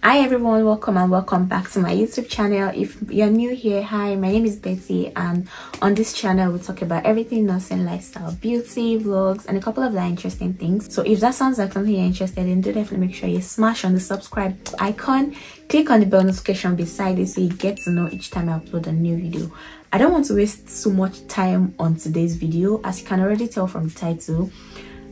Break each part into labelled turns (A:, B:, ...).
A: Hi everyone, welcome back to my YouTube channel. If you're new here, hi, my name is Betty, and on this channel we talk about everything nursing, lifestyle, beauty, vlogs, and a couple of other interesting things. So if that sounds like something you're interested in, do definitely make sure you smash on the subscribe icon, click on the bell notification beside it so you get to know each time I upload a new video. I don't want to waste so much time on today's video. As you can already tell from the title,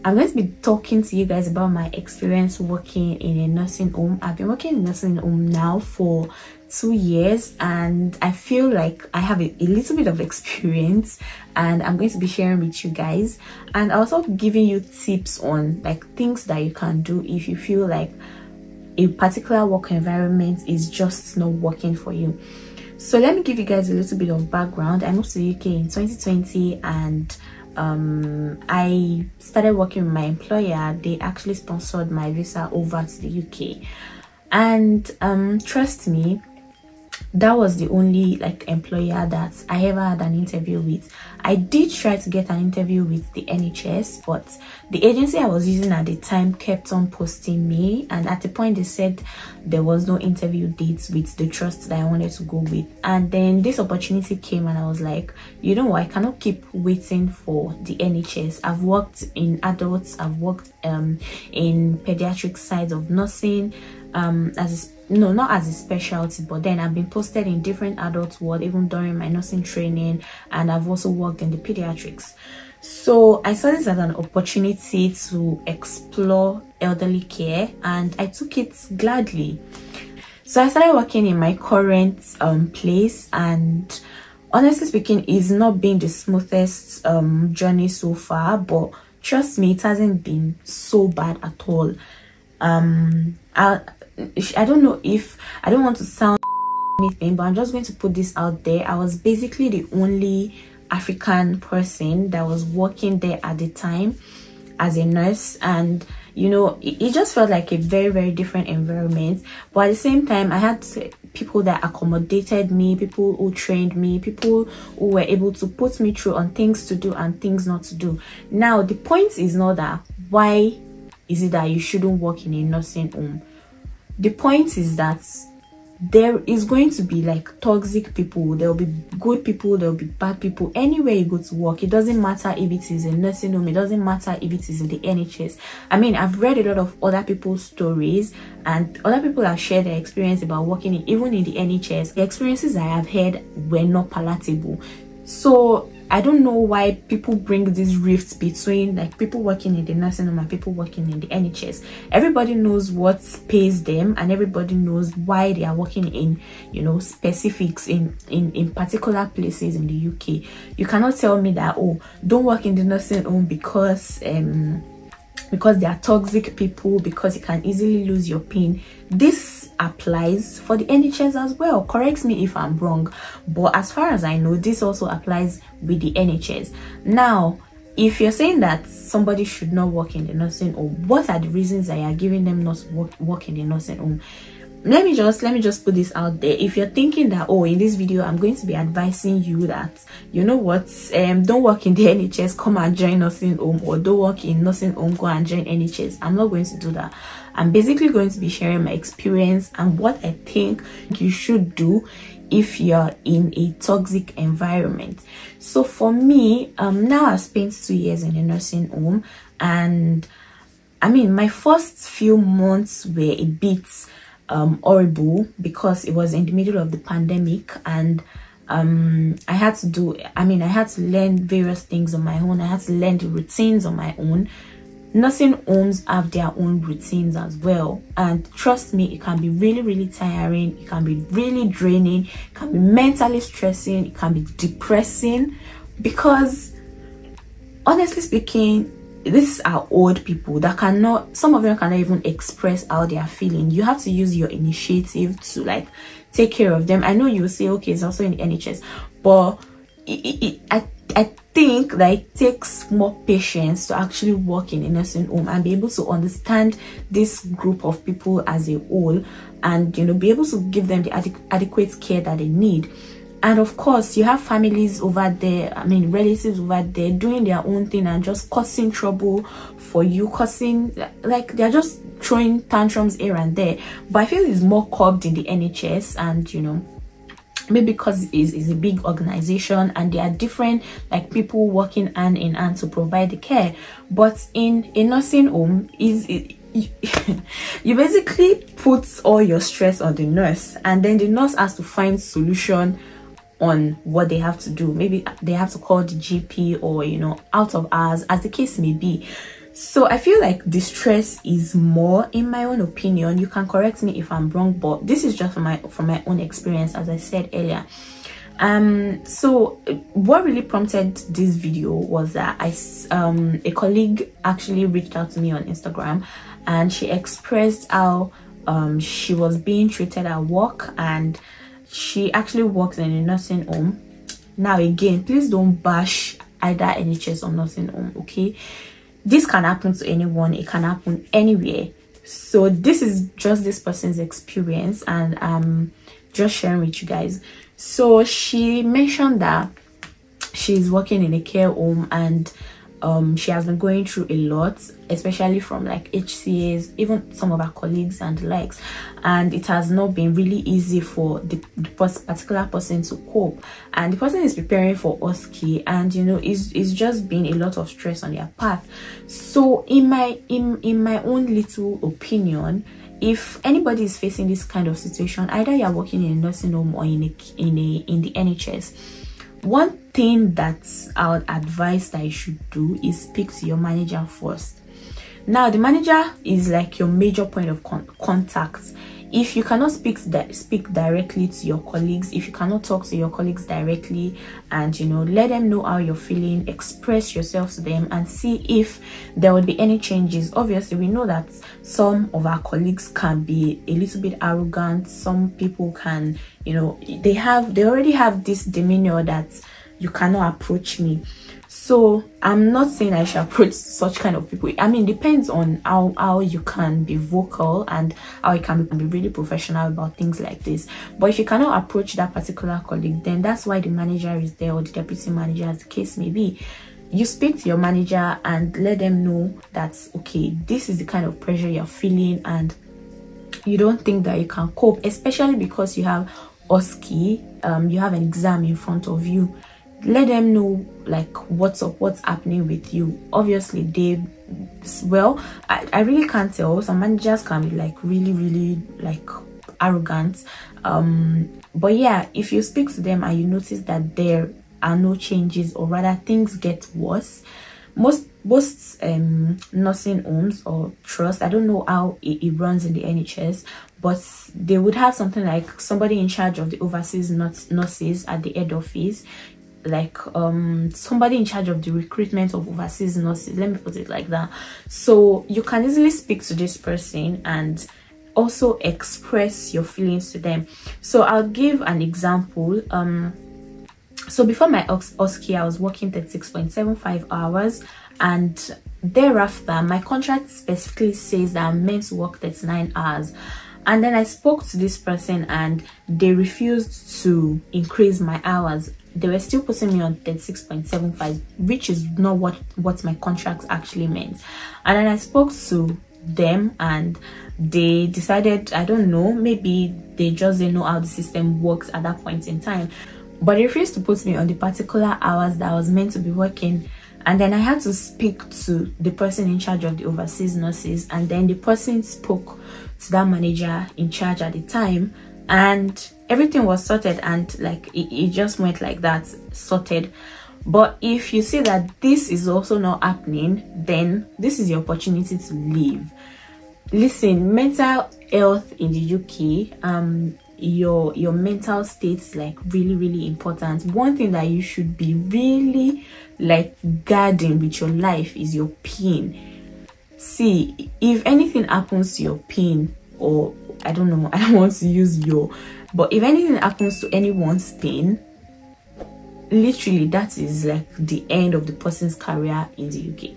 A: I'm going to be talking to you guys about my experience working in a nursing home. I've been working in a nursing home now for 2 years, and I feel like I have a little bit of experience, and I'm going to be sharing with you guys, and also giving you tips on like things that you can do if you feel like a particular work environment is just not working for you. So let me give you guys a little bit of background. I moved to the UK in 2020, and I started working with my employer. They actually sponsored my visa over to the UK, and trust me, that was the only like employer that I ever had an interview with. I did try to get an interview with the NHS, but the agency I was using at the time kept on posting me, and at the point they said there was no interview dates with the trust that I wanted to go with. And then this opportunity came, and I was like, you know what, I cannot keep waiting for the NHS. I've worked in adults, I've worked in pediatric sides of nursing, not as a specialty, but then I've been posted in different adult ward even during my nursing training, and I've also worked in the pediatrics. So I saw this as an opportunity to explore elderly care, and I took it gladly. So I started working in my current place, and honestly speaking, it's not been the smoothest journey so far, but trust me, it hasn't been so bad at all. I don't know if I don't want to sound anything, but I'm just going to put this out there. I was basically the only African person that was working there at the time as a nurse, and you know, it just felt like a very different environment. But at the same time, I had people that accommodated me, people who trained me, people who were able to put me through on things to do and things not to do. Now the point is not that why is it that you shouldn't work in a nursing home. The point is that there is going to be like toxic people, there will be good people, there will be bad people anywhere you go to work. It doesn't matter if it is a nursing home, it doesn't matter if it is in the NHS. I mean, I've read a lot of other people's stories, and other people have shared their experience about working even in the NHS. The experiences I have heard were not palatable. So I don't know why people bring these rifts between like people working in the nursing home and people working in the NHS. Everybody knows what pays them, and everybody knows why they are working in, you know, specifics in particular places in the UK. You cannot tell me that, oh, don't work in the nursing home because they are toxic people, because you can easily lose your pin. This applies for the NHS as well. Correct me if I'm wrong, but as far as I know, this also applies with the NHS. Now, if you're saying that somebody should not work in the nursing home, what are the reasons that you are giving them not to work in the nursing home? Let me just put this out there. If you're thinking that, oh, in this video I'm going to be advising you that, you know what, don't work in the NHS, come and join nursing home, or don't work in nursing home, go and join NHS, I'm not going to do that. I'm basically going to be sharing my experience and what I think you should do if you're in a toxic environment. So for me, now I've spent 2 years in a nursing home, and I mean, my first few months were a bit horrible because it was in the middle of the pandemic, and I had to learn various things on my own. I had to learn the routines on my own. Nursing homes have their own routines as well, and trust me, it can be really tiring, it can be really draining, it can be mentally stressing, it can be depressing, because honestly speaking, these are old people that cannot, some of them cannot even express how they are feeling. You have to use your initiative to like take care of them. I know you will say, okay, it's also in the NHS, but I think that it takes more patience to actually work in a nursing home and be able to understand this group of people as a whole, and you know, be able to give them the adequate care that they need. And of course you have families over there, I mean relatives over there, doing their own thing and just causing trouble for you, causing, like, they're just throwing tantrums here and there. But I feel it's more curbed in the NHS, and you know, maybe because it's a big organization and there are different, like, people working hand in hand to provide the care. But in a nursing home, you basically put all your stress on the nurse, and then the nurse has to find solution on what they have to do. Maybe they have to call the GP, or you know, out of hours, as the case may be. So I feel like the stress is more, in my own opinion. You can correct me if I'm wrong, but this is just from my own experience, as I said earlier. So what really prompted this video was that a colleague actually reached out to me on Instagram, and she expressed how she was being treated at work, and she actually works in a nursing home. Now again, please don't bash either NHS or nursing home, okay? This can happen to anyone, it can happen anywhere. So this is just this person's experience, and I'm just sharing with you guys. So she mentioned that she's working in a care home, and she has been going through a lot, especially from like HCAs, even some of her colleagues and the likes, and it has not been really easy for the particular person to cope. And the person is preparing for OSCE, and you know, it's just been a lot of stress on their part. So in my own little opinion, if anybody is facing this kind of situation, either you're working in a nursing home or in the NHS, one thing that I would advise that you should do is speak to your manager first. Now the manager is like your major point of contact. If you cannot speak directly to your colleagues, if you cannot talk to your colleagues directly, and you know, let them know how you're feeling, express yourself to them and see if there would be any changes. Obviously we know that some of our colleagues can be a little bit arrogant. Some people can, you know, they already have this demeanor that you cannot approach me. So I'm not saying I should approach such kind of people. I mean, it depends on how you can be vocal and how you can be really professional about things like this. But if you cannot approach that particular colleague, then that's why the manager is there, or the deputy manager, as the case may be. You speak to your manager and let them know that, okay, this is the kind of pressure you're feeling, and you don't think that you can cope, especially because you have OSCE, you have an exam in front of you. Let them know like what's up, what's happening with you. Obviously I really can't tell. Some managers can be like really like arrogant, but yeah, if you speak to them and you notice that there are no changes, or rather things get worse, most nursing homes or trusts, I don't know how it runs in the NHS, but they would have something like somebody in charge of the overseas nurses at the head office, like somebody in charge of the recruitment of overseas nurses, let me put it like that. So you can easily speak to this person and also express your feelings to them. So I'll give an example. So before my OSCE, I was working 36.75 hours, and thereafter my contract specifically says that I'm meant to work 39 hours. And then I spoke to this person and they refused to increase my hours. They were still putting me on 36.75, which is not what my contract actually meant. And then I spoke to them and they decided, I don't know, maybe they just didn't know how the system works at that point in time, but they refused to put me on the particular hours that I was meant to be working. And then I had to speak to the person in charge of the overseas nurses, and then the person spoke to that manager in charge at the time, and everything was sorted, and like it just went like that, sorted. But if you see that this is also not happening, then this is your opportunity to leave. Listen, mental health in the UK, your mental state is like really important. One thing that you should be really like guarding with your life is your PIN. See, if anything happens to your PIN, or I don't know, I don't want to use but if anything happens to anyone's PIN, literally that is like the end of the person's career in the UK.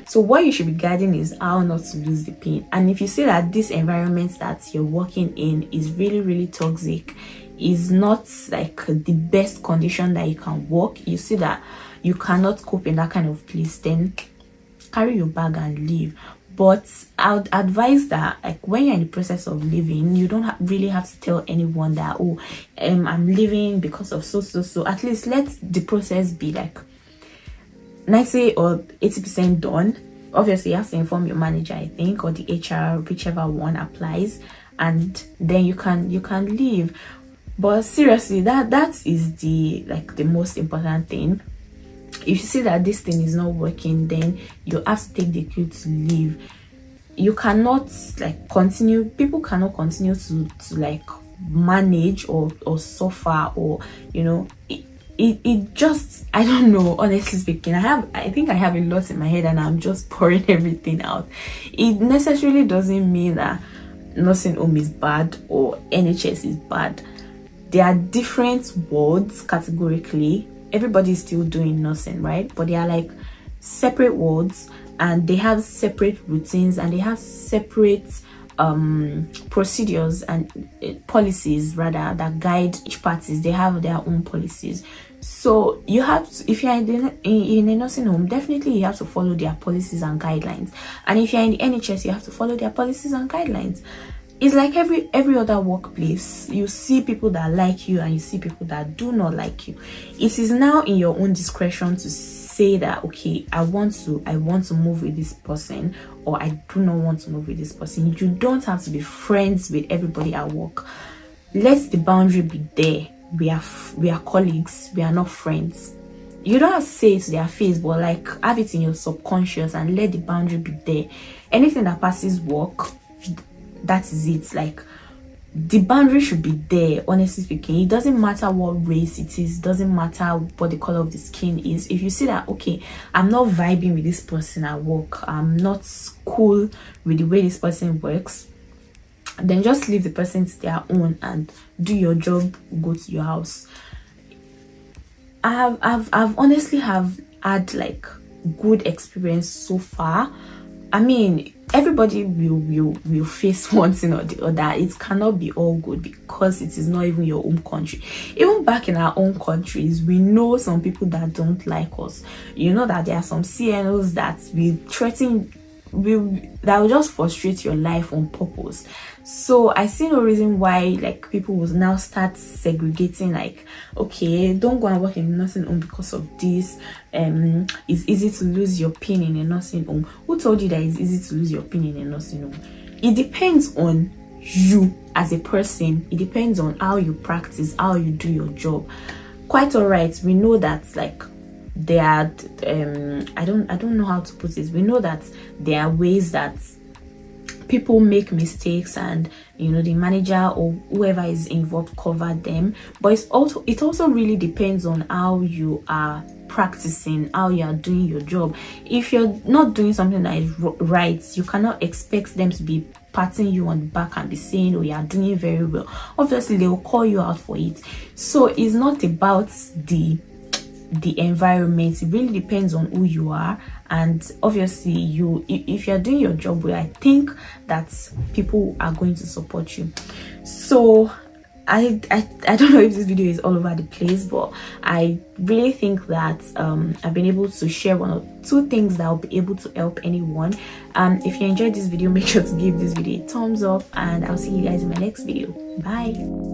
A: So what you should be guarding is how not to lose the PIN. And if you see that this environment that you're working in is really toxic, is not like the best condition that you can work, you see that you cannot cope in that kind of place, then carry your bag and leave. But I would advise that, like, when you're in the process of leaving, you don't really have to tell anyone that, oh, I'm leaving because of so. At least let the process be like 90 or 80% done. Obviously you have to inform your manager, I think, or the HR, whichever one applies, and then you can leave. But seriously, that is the most important thing. If you see that this thing is not working, then you have to take the cue to leave. You cannot continue, people cannot continue to manage or suffer, or it just, I don't know, honestly speaking. I think I have a lot in my head and I'm just pouring everything out. It necessarily doesn't mean that nursing home is bad or NHS is bad. There are different worlds categorically. Everybody is still doing nursing, right? But they are like separate worlds, and they have separate routines, and they have separate procedures and policies rather that guide each parties. They have their own policies. So you have to, if you're in a nursing home, definitely you have to follow their policies and guidelines. And if you're in the NHS, you have to follow their policies and guidelines. It's like every other workplace. You see people that like you and you see people that do not like you. It is now in your own discretion to say that, okay, I want to move with this person, or I do not want to move with this person. You don't have to be friends with everybody at work. Let the boundary be there. We are colleagues, we are not friends. You don't have to say it to their face, but have it in your subconscious and let the boundary be there. Anything that passes work, that is it. The boundary should be there, honestly speaking. It doesn't matter what race it is, it doesn't matter what the color of the skin is. If you see that, okay, I'm not vibing with this person at work, I'm not cool with the way this person works, then just leave the person to their own and do your job, go to your house. I've honestly have had good experience so far. I mean, everybody will face one thing or the other. It cannot be all good because it is not even your home country. Even back in our own countries, we know some people that don't like us. You know that there are some CNOs that will threaten, that will just frustrate your life on purpose. So I see no reason why people will now start segregating, okay, don't go and work in a nursing home because of this. It's easy to lose your pin in a nursing home. Who told you that it's easy to lose your pin in a nursing home? It depends on you as a person. It depends on how you practice, how you do your job. Quite all right, we know that there are I don't know how to put it. We know that there are ways that people make mistakes, and the manager or whoever is involved cover them. But it also really depends on how you are practicing, how you are doing your job. If you're not doing something that is right, you cannot expect them to be patting you on the back and be saying, oh, you are doing very well. Obviously they will call you out for it. So it's not about the environment. It really depends on who you are, and obviously if you're doing your job well, I think that people are going to support you. So I don't know if this video is all over the place, but I really think that I've been able to share one or two things that will be able to help anyone. If you enjoyed this video, make sure to give this video a thumbs up, and I'll see you guys in my next video. Bye.